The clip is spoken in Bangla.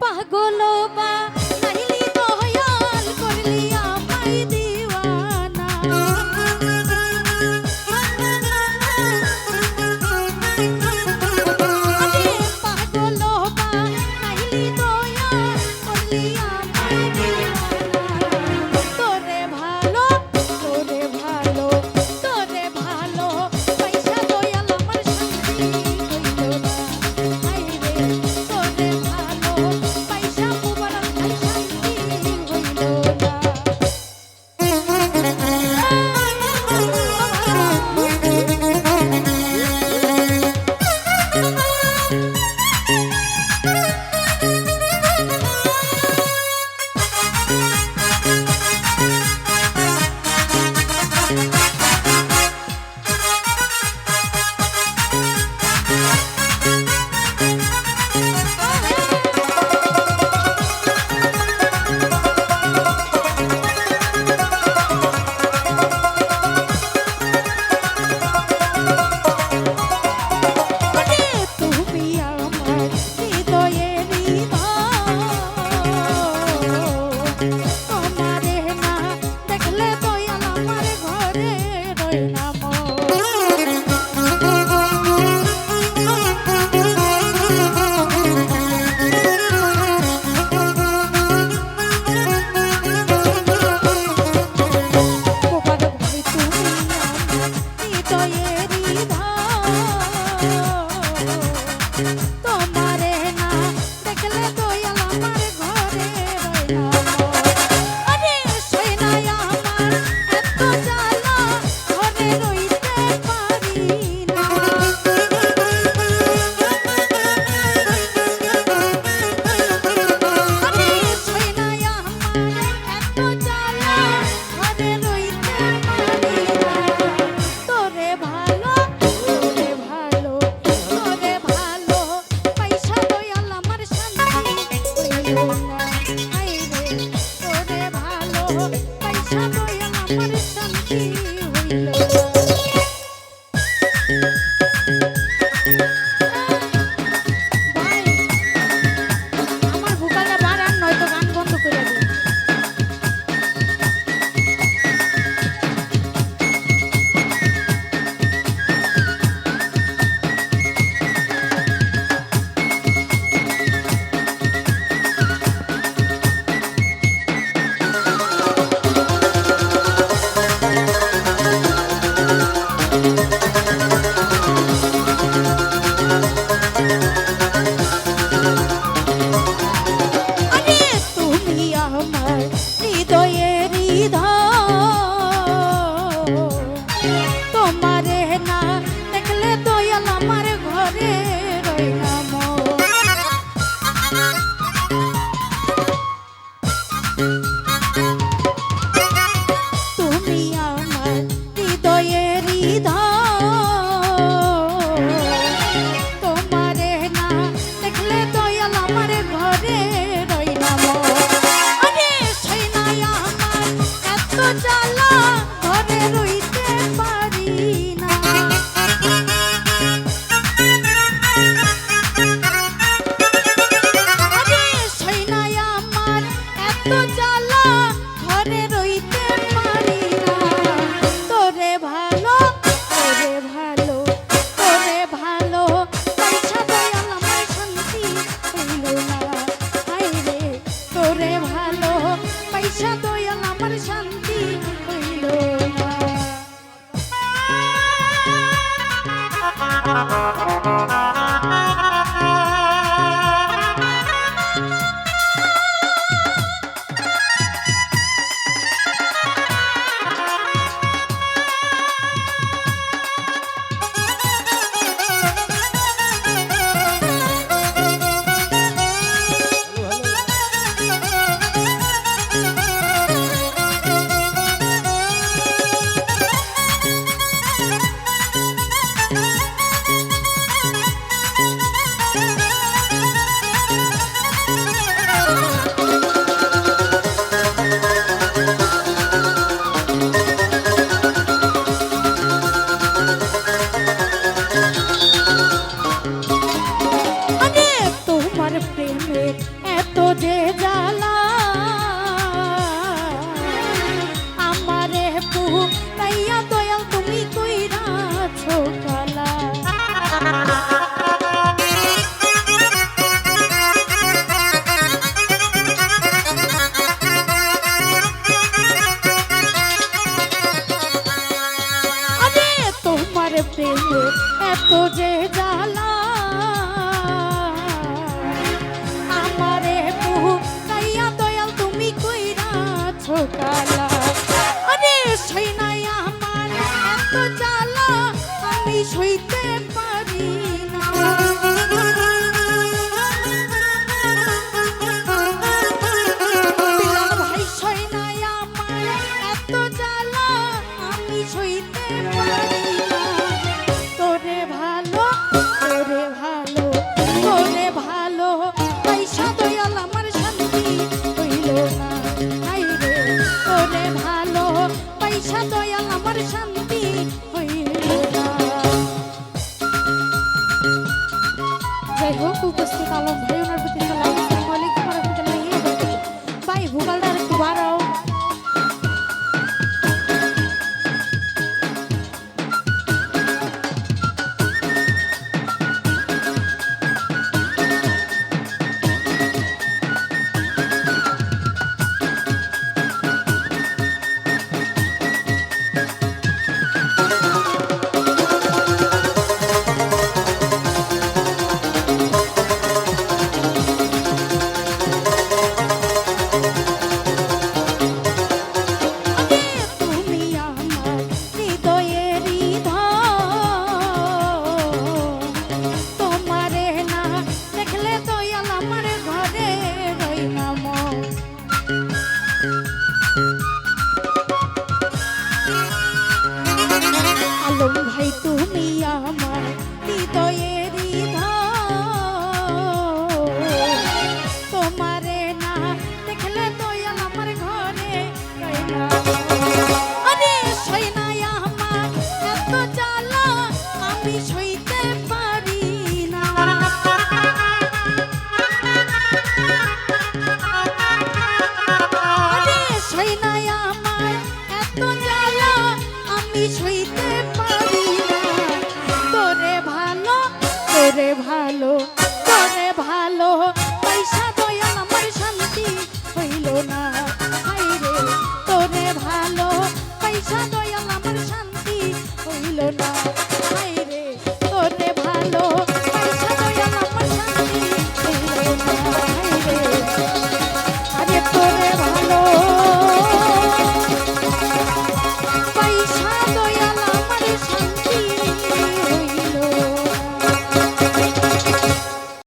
পাগল বা নাইলি দয়াল করলি আমায় দিওয়ানা আরে পাগল বা নাইলি দয়াল করলি আমায় দিওয়ানা তোরে ভালো তোরে ভালো তোরে ভালো পয়সা দয়াল আমার শান্তি হইল না আইরে তোরে ভালো পয়সা মুবারক ভাই শান্তি হইল না এত যে জ্বালা আমারে পুহু তাইয়া দয়াল তুমি কইরাছো কালা আরে তোমার প্রেমে এত যে জ্বালা আমারে পুহু তাইয়া দয়াল তুমি কইরাছো কালা আরে সই নাই আমার এত জ্বালা আমি সইতে পারি না বিলাল ভাই সই নাই আমার এত জ্বালা আমি সইতে পারি না তোরে ভালো তোরে ভালো তোরে ভালো পয়সা দয়াল আমার শান্তি হইল না হাই রে তোরে ভালো পয়সা দয়াল আমার শান্তি হইল না যাই হোক উপস্থিত আলম ভাই ওনার প্রতি